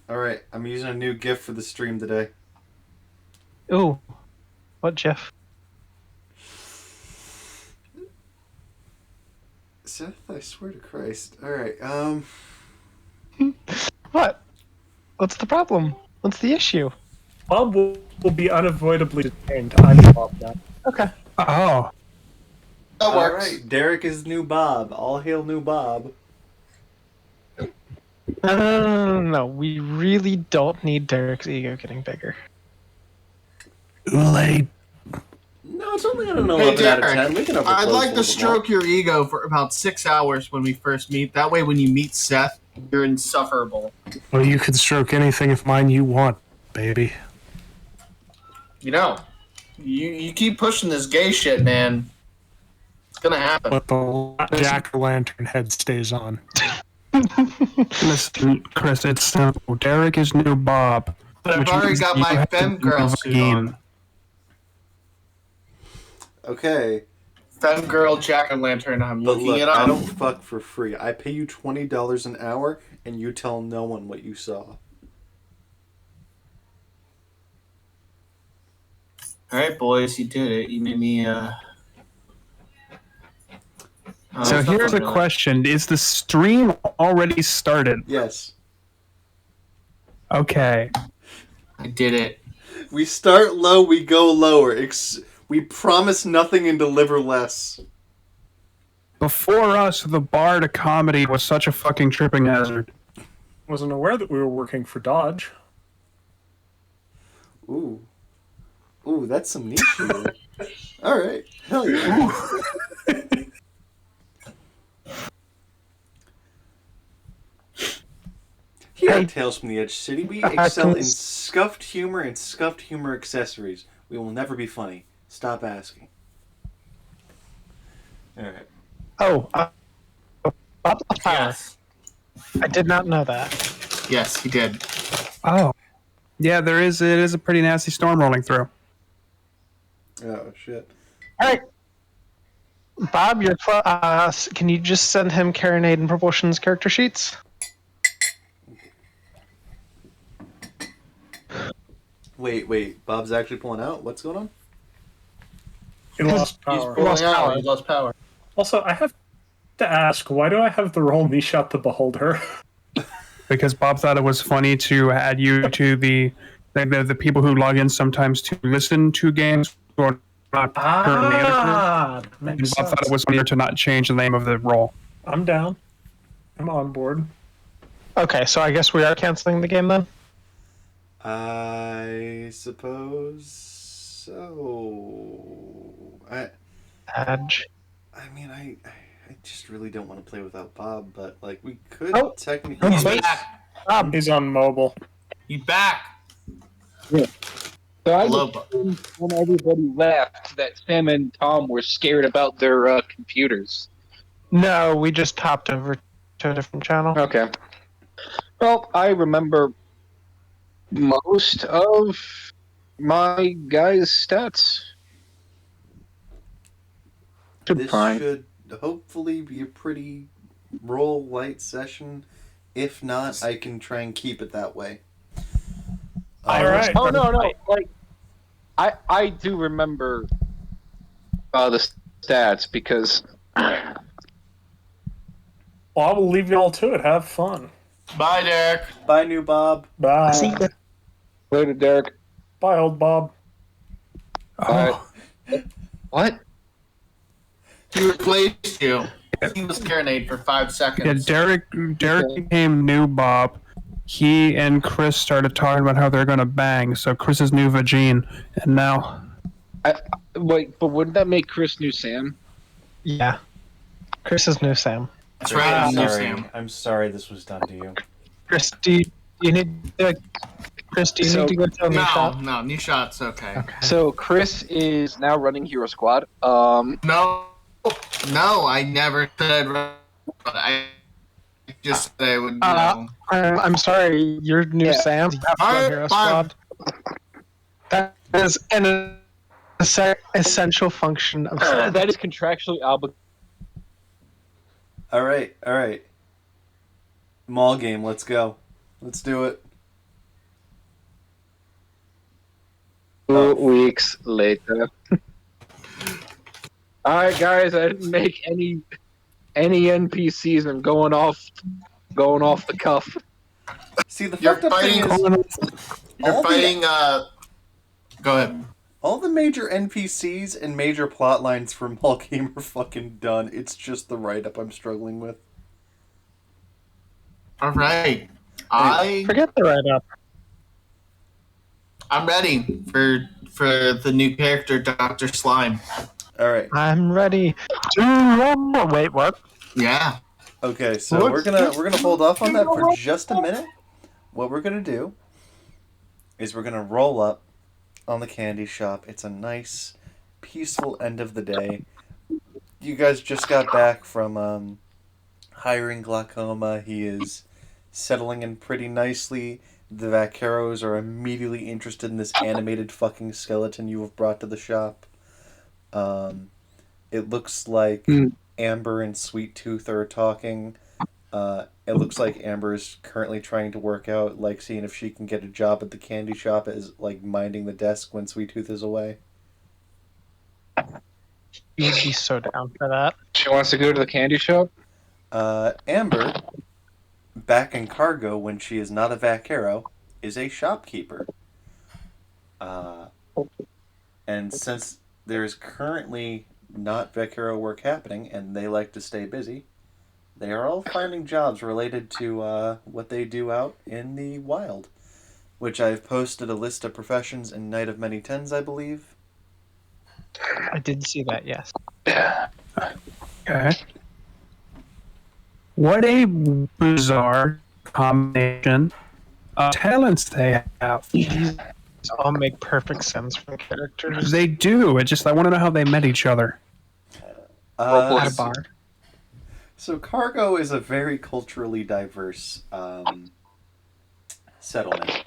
Alright, I'm using a new GIF for the stream today. Ooh. What, Jeff? Seth, I swear to Christ. Alright, What? What's the problem? What's the issue? Bob will be unavoidably detained. I'm Bob now. Okay. Oh. That works. Alright, Derek is new Bob. All hail new Bob. No, we really don't need Derek's ego getting bigger. Late. No, it's only an 11 Hey, out of Derek, 10. We can I'd overclose like a to little stroke your ego for about 6 hours when we first meet. That way, when you meet Seth, you're insufferable. Well, you can stroke anything of mine you want, baby. You know, you keep pushing this gay shit, man. It's gonna happen. But the jack-o'-lantern head stays on. Listen, Chris, it's simple. Derek is new Bob. But I've which already means got you my have to femme girl move suit again. on. Okay, Femme girl jack-o'-lantern, I'm but looking look, it up. I don't fuck for free. I pay you $20 an hour, and you tell no one what you saw. Alright, boys, you did it. You made me, So it's not here's a fun, really. question. Is the stream already started? Yes. Okay. I did it. We start low, we go lower. We promise nothing and deliver less. Before us, the bar to comedy was such a fucking tripping hazard. Wasn't aware that we were working for Dodge. Ooh. Ooh, that's some niche humor. Alright, hell yeah. Here at Tales from the Edge City, we excel in scuffed humor and scuffed humor accessories. We will never be funny. Stop asking. Alright. Oh, Bob's power. Yes. I did not know that. Yes, he did. Oh. Yeah, it is a pretty nasty storm rolling through. Oh, shit. All right. Bob, can you just send him Karenade and Proportions character sheets? Wait. Bob's actually pulling out? What's going on? He lost He's power. pulling out. He lost power. Also, I have to ask, why do I have the role Nishat the Beholder? Because Bob thought it was funny to add you to the people who log in sometimes to listen to games who are not currently in the group. And Makes Bob thought it sense. was funnier to not change the name of the role. I'm down. I'm on board. Okay, so I guess we are canceling the game then? I suppose so. Edge. I mean, I just really don't want to play without Bob, but like we could Oh, technically. He's wait. back. Bob, He's on mobile. He's back. So I Hello, was Bob. when everybody left that Sam and Tom were scared about their computers. no, we just hopped over to a different channel. Okay. Well, I remember most of my guys' stats. Should be This fine. should hopefully be a pretty roll light session. If not, I can try and keep it that way. All right. Oh no, like I do remember the stats because Well, I will leave y'all to it. Have fun. Bye, Derek. Bye, new Bob. Bye. later, Derek. Bye, old Bob. Oh. What? He replaced you. He was Karenade for 5 seconds. Yeah, Derek became new Bob. He and Chris started talking about how they're gonna bang. So Chris is new Vagine, and now Wait, but wouldn't that make Chris new Sam? Yeah. Chris is new Sam. That's right, I'm new sorry. Sam. I'm sorry this was done to you. Chris, do you need to, Chris, do you So- need to go tell me No, shot? no, new shot's okay. So Chris is now running Hero Squad. No, I never said. I just said I would. You know. I'm sorry, you're new Yeah. Sam. You have to run Hero Fine. Squad. That is an essential function of Sam. that is contractually obligated. All right. Mall game. Let's go. Let's do it. Weeks later. All right, guys. I didn't make any NPCs. I'm going off the cuff. See, the You're fucked up thing fighting- is You're all fighting. Go ahead. all the major NPCs and major plot lines for Malkeem are fucking done. It's just the write-up I'm struggling with. All right. Forget the write-up. I'm ready for the new character, Dr. Slime. All right. I'm ready to wait, what? Yeah. Okay, so we're gonna hold off on that for just a minute. What we're gonna do is we're gonna roll up on the candy shop. It's a nice, peaceful end of the day. You guys just got back from hiring Glaucoma. He is settling in pretty nicely. The vaqueros are immediately interested in this animated fucking skeleton you have brought to the shop. It looks like Amber and Sweet Tooth are talking. It looks like Amber is currently trying to work out, like seeing if she can get a job at the candy shop as like minding the desk when Sweet Tooth is away. You'd be so down for that. She wants to go to the candy shop. Amber, back in cargo when she is not a vaquero, is a shopkeeper. And since there is currently not vaquero work happening and they like to stay busy, they are all finding jobs related to what they do out in the wild, which I've posted a list of professions in Night of Many Tens, I believe. I did see that, yes. Okay. What a bizarre combination of talents they have. These all make perfect sense for the characters. They do. It just I want to know how they met each other. At a bar. So Cargo is a very culturally diverse settlement.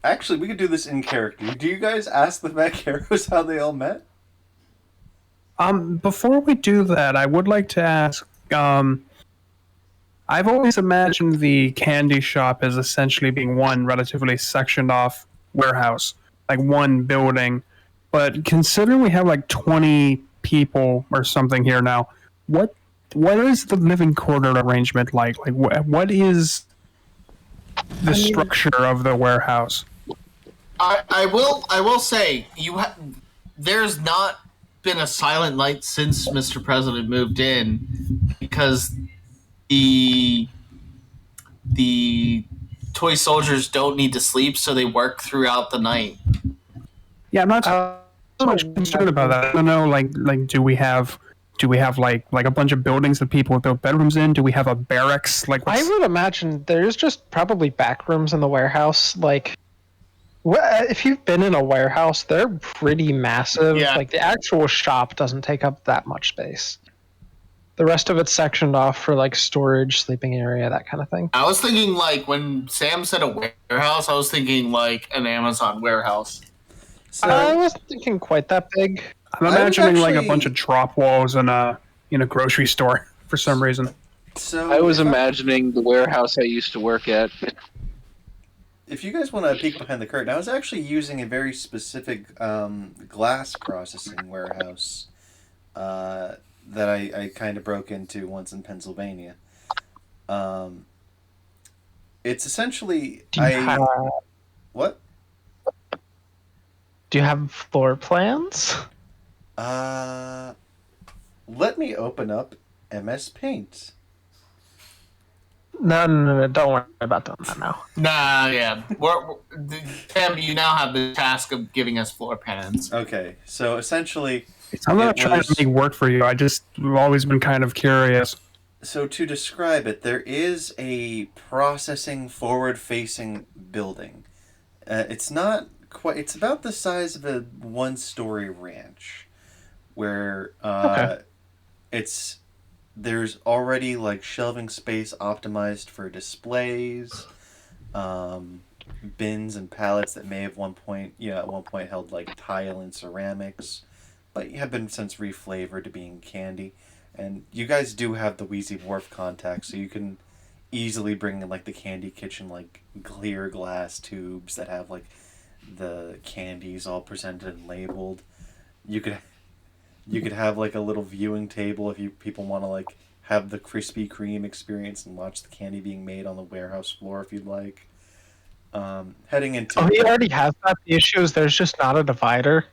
Actually, we could do this in character. Do you guys ask the vaqueros how they all met? Before we do that, I would like to ask. I've always imagined the candy shop as essentially being one relatively sectioned off warehouse, like one building. But considering we have like 20 people or something here now, what is the living quarter arrangement like? Like what is the structure of the warehouse? I will say there's not been a silent night since Mr. President moved in because the toy soldiers don't need to sleep, so they work throughout the night. Yeah, I'm not so much concerned about that. I don't know, like do we have like a bunch of buildings that people build bedrooms in? Do we have a barracks? Like I would imagine there's just probably back rooms in the warehouse. Like, if you've been in a warehouse, they're pretty massive. Yeah. Like, the actual shop doesn't take up that much space. The rest of it's sectioned off for, like, storage, sleeping area, that kind of thing. I was thinking, like, when Sam said a warehouse, I was thinking, like, an Amazon warehouse. So, I wasn't thinking quite that big. I'm I was imagining like a actually- bunch of drop walls in a grocery store for some reason. so I was if imagining the warehouse I used to work at. If you guys want to peek behind the curtain, I was actually using a very specific glass processing warehouse that I kind of broke into once in Pennsylvania. It's essentially Do you have floor plans? Let me open up MS Paint. No, don't worry about doing that now. Nah, yeah. Sam, you now have the task of giving us floor plans. Okay, so essentially, I'm not It trying was- to make work for you. I've always been kind of curious. so to describe it, there is a processing forward-facing building. It's not quite. It's about the size of a one-story ranch, where Okay. there's already like shelving space optimized for displays, bins and pallets that may have at one point held like tile and ceramics, but have been since reflavored to being candy. And you guys do have the Wheezy Wharf contact, so you can easily bring in like the candy kitchen like clear glass tubes that have like the candies all presented and labeled. You could have like a little viewing table if people want to like have the Krispy Kreme experience and watch the candy being made on the warehouse floor if you'd like. Heading into Oh, he already has that. The issue is there's just not a divider.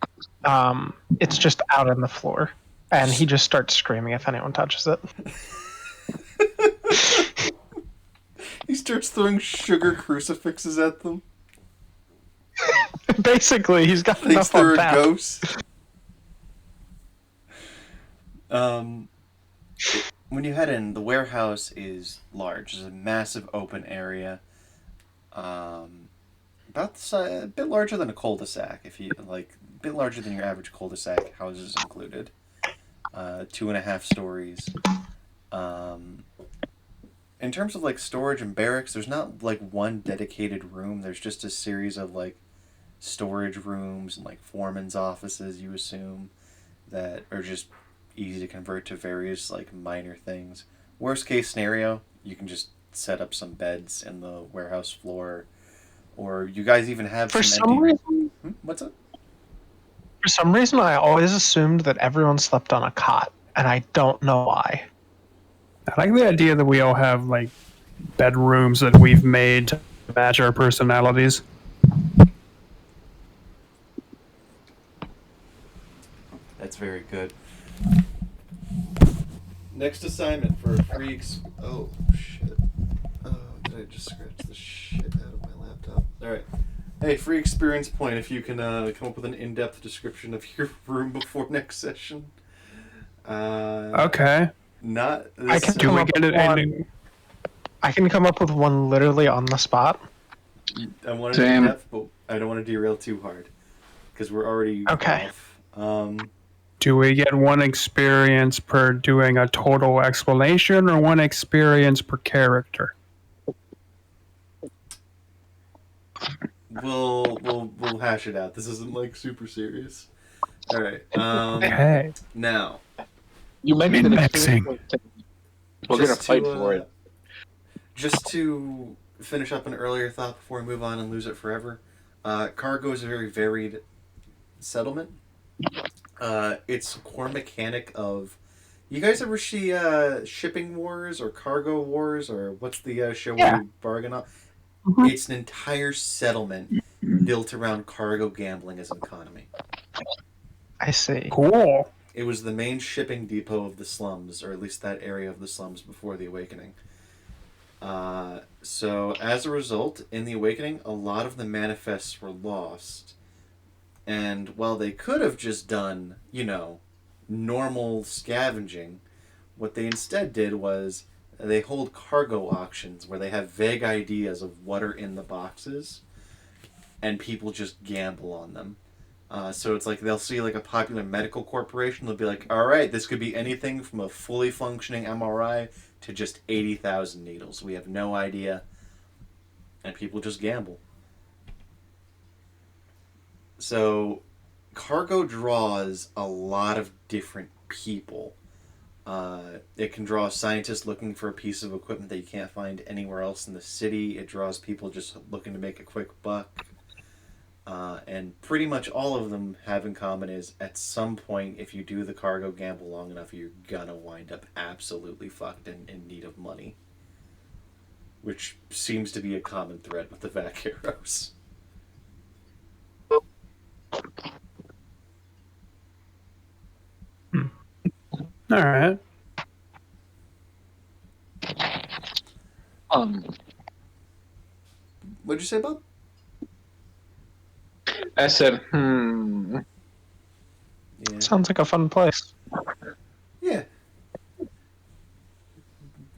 It's just out on the floor, and he just starts screaming if anyone touches it. he starts throwing sugar crucifixes at them. Basically, he's got Thinks enough they're on a tap. ghost. When you head in, the warehouse is large. It's a massive open area. About the size, a bit larger than a cul-de-sac. If you like, a bit larger than your average cul-de-sac, houses included. 2.5 stories. In terms of like storage and barracks, there's not like one dedicated room. There's just a series of like storage rooms and like foreman's offices, you assume, that are just easy to convert to various like minor things. Worst case scenario, you can just set up some beds in the warehouse floor, or you guys even have For some some empty... reason, What's up? for some reason, I always assumed that everyone slept on a cot, and I don't know why. I like the idea that we all have like bedrooms that we've made to match our personalities. That's very good. Next assignment for free... Oh, shit. Oh, did I just scratch the shit out of my laptop? Alright. Hey, free experience point if you can come up with an in-depth description of your room before next session. Okay. Not this I can Do come we up get with it? one. I can come up with one literally on the spot. I want it in depth, but I don't want to derail too hard because we're already Okay. off. Do we get one experience per doing a total explanation, or one experience per character? We'll hash it out. This isn't like super serious. All right. Okay. Now, You mentioned an Min-maxing. experience point. We're gonna just fight to, for it. Just to finish up an earlier thought before we move on and lose it forever, cargo is a very varied settlement. Its core mechanic of... You guys ever see Shipping Wars or Cargo Wars, or what's the show where you bargain on? Mhm. It's an entire settlement built around cargo gambling as an economy. I see. Cool. It was the main shipping depot of the slums, or at least that area of the slums before the Awakening. So, as a result, in the Awakening, a lot of the manifests were lost. And while they could have just done, normal scavenging, what they instead did was they hold cargo auctions where they have vague ideas of what are in the boxes, and people just gamble on them. So it's like they'll see like a popular medical corporation. They'll be like, all right, this could be anything from a fully functioning MRI to just 80,000 needles. We have no idea. And people just gamble. So cargo draws a lot of different people. It can draw scientists looking for a piece of equipment that you can't find anywhere else in the city. It draws people just looking to make a quick buck. And pretty much all of them have in common is at some point, if you do the cargo gamble long enough, you're gonna wind up absolutely fucked and in need of money. Which seems to be a common thread with the vaqueros. All right. What'd you say, Bob? I said, Yeah. Sounds like a fun place. Yeah.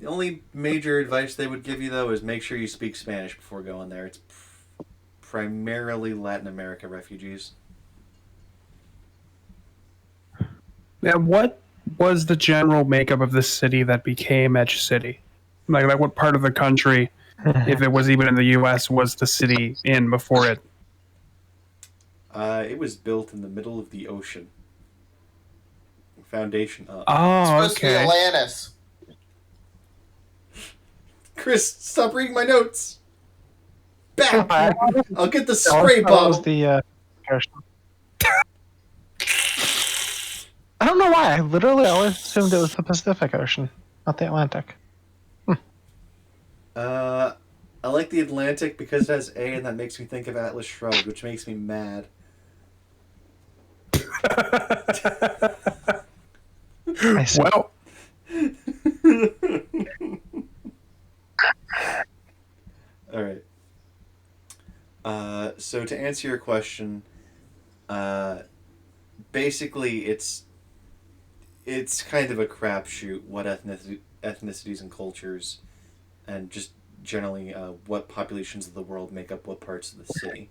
The only major advice they would give you, though, is make sure you speak Spanish before going there. It's primarily Latin America refugees. Yeah, what was the general makeup of the city that became Edge City? Like what part of the country, if it was even in the U.S., was the city in before it? It was built in the middle of the ocean. Foundation up. Oh, Supposed to be okay. Atlantis. Chris, stop reading my notes! back. I I'll get the always spray thought it was bottle. the ocean. I don't know why. I literally always assumed it was the Pacific Ocean, not the Atlantic. I like the Atlantic because it has A, and that makes me think of Atlas Shrugged, which makes me mad. I see. Well, All right. So to answer your question, basically it's kind of a crapshoot what ethnicities and cultures, and just generally what populations of the world make up what parts of the city.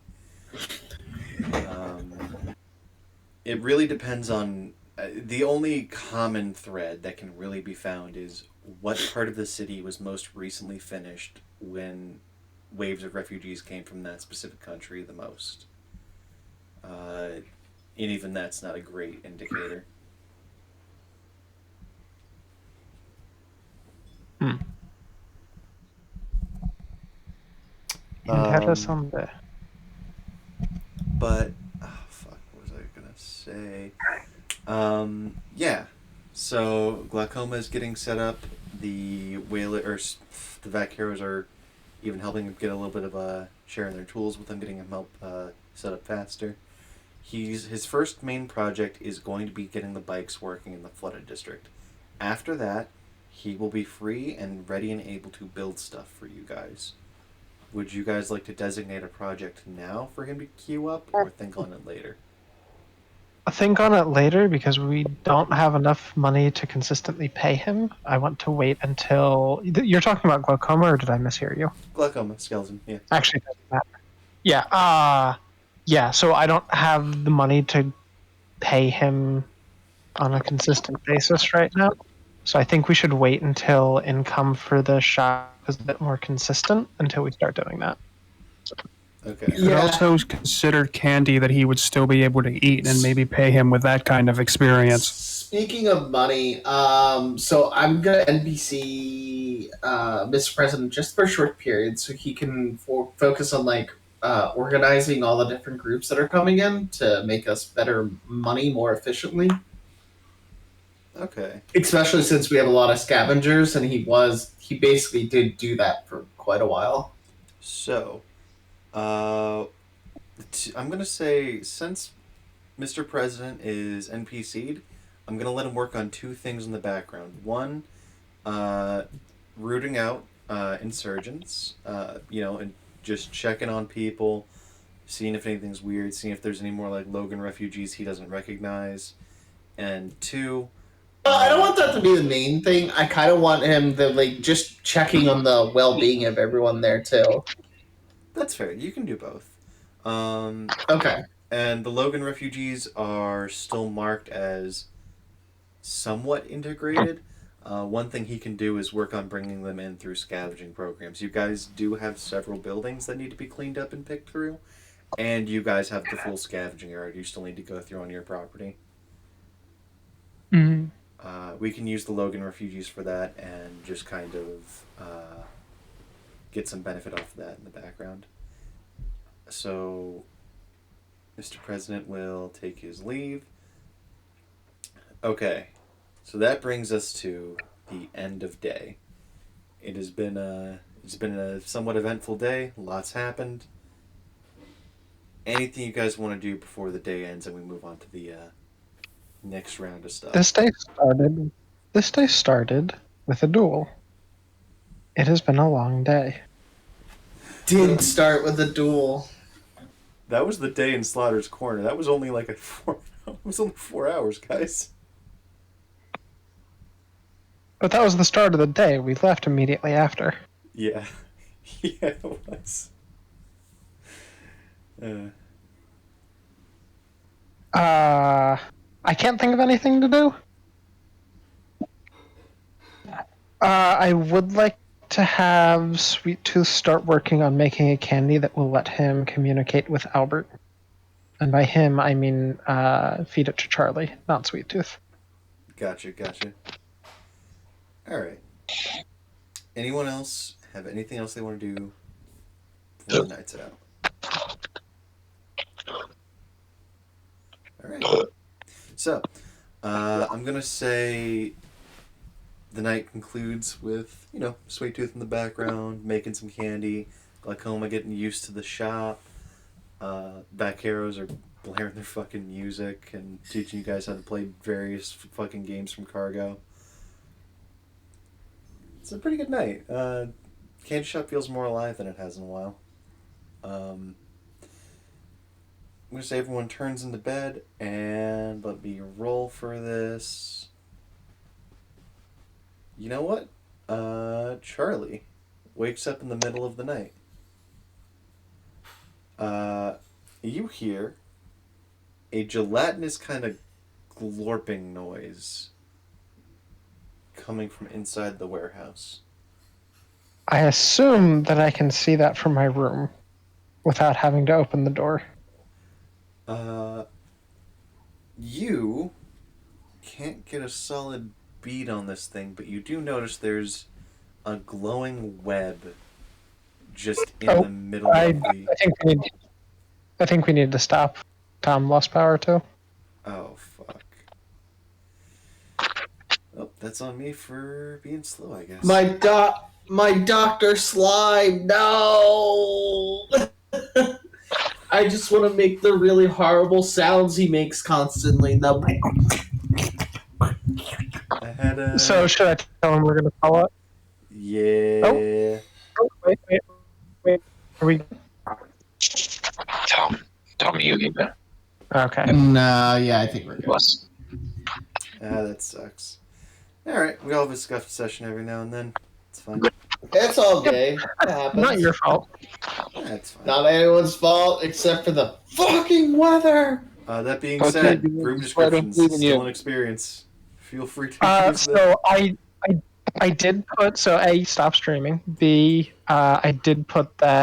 It really depends on the only common thread that can really be found is what part of the city was most recently finished when waves of refugees came from that specific country the most. And even that's not a great indicator. Interesante. But fuck, what was I gonna say? Yeah. So glaucoma is getting set up. The whaler or the vac heroes are even helping him get a little bit of sharing their tools with him, getting him help set up faster. His first main project is going to be getting the bikes working in the flooded district. After that, he will be free and ready and able to build stuff for you guys. Would you guys like to designate a project now for him to queue up, or think on it later? I'll think on it later because we don't have enough money to consistently pay him. I want to wait until you're talking about glaucoma, or did I mishear you? Glaucoma, skeleton, yeah. Actually, it doesn't matter. Yeah. Yeah. So I don't have the money to pay him on a consistent basis right now. So I think we should wait until income for the shop is a bit more consistent until we start doing that. Okay. you could also consider Candy that he would still be able to eat and maybe pay him with that kind of experience. Speaking of money, so I'm gonna NBC Mr. President just for a short period, so he can focus on like organizing all the different groups that are coming in to make us better money more efficiently. Okay. Especially since we have a lot of scavengers, and he basically did do that for quite a while. So, I'm gonna say since Mr. President is NPC'd, I'm gonna let him work on two things in the background. One, rooting out insurgents. And just checking on people, seeing if anything's weird, seeing if there's any more like Logan refugees he doesn't recognize. And two, I don't want that to be the main thing. I kind of want him to like just checking on the well-being of everyone there too. that's fair. You can do both. Okay. And the Logan refugees are still marked as somewhat integrated. One thing he can do is work on bringing them in through scavenging programs. You guys do have several buildings that need to be cleaned up and picked through, and you guys have the full scavenging area you still need to go through on your property. Mm-hmm. We can use the Logan refugees for that and just kind of get some benefit off of that in the background. So, Mr. President will take his leave. Okay, so that brings us to the end of day. It's been a somewhat eventful day. Lots happened. Anything you guys want to do before the day ends and we move on to the next round of stuff? This day started with a duel. It has been a long day. Did start with a duel. That was the day in Slaughter's Corner. That was only like it was only 4 hours, guys. But that was the start of the day. We left immediately after. Yeah. Yeah, it was. I can't think of anything to do. I would like to have Sweet Tooth start working on making a candy that will let him communicate with Albert. And by him, I mean feed it to Charlie, not Sweet Tooth. Gotcha. Alright. Anyone else have anything else they want to do before the night's out. All right. So, I'm gonna say the night concludes with, Sweet Tooth in the background, making some candy, Glaucoma getting used to the shop, Back Arrows are blaring their fucking music and teaching you guys how to play various fucking games from Cargo. It's a pretty good night. Candy Shop feels more alive than it has in a while. I'm going to say everyone turns into bed, and let me roll for this. You know what? Charlie wakes up in the middle of the night. You hear a gelatinous kind of glorping noise coming from inside the warehouse. I assume that I can see that from my room without having to open the door. You can't get a solid bead on this thing, but you do notice there's a glowing web just in the middle of the... I think we need to stop. Tom lost power too. Oh, fuck. Oh, that's on me for being slow, I guess. My Dr. Slime, no! I just want to make the really horrible sounds he makes constantly. No. I had a... So should I tell him we're going to follow up? Yeah. Oh, wait. Are we... Tell me you need that. Okay. No, yeah, I think we're good. That sucks. Alright, we all have a scuffed session every now and then. It's fine. It's all okay. It happens. Not your fault. That's fine. Not anyone's fault except for the fucking weather. That being Okay, said, dude, room that's why I don't descriptions believe in still you. an experience. Feel free to use them. So I did put, so A, stop streaming. B, I did put that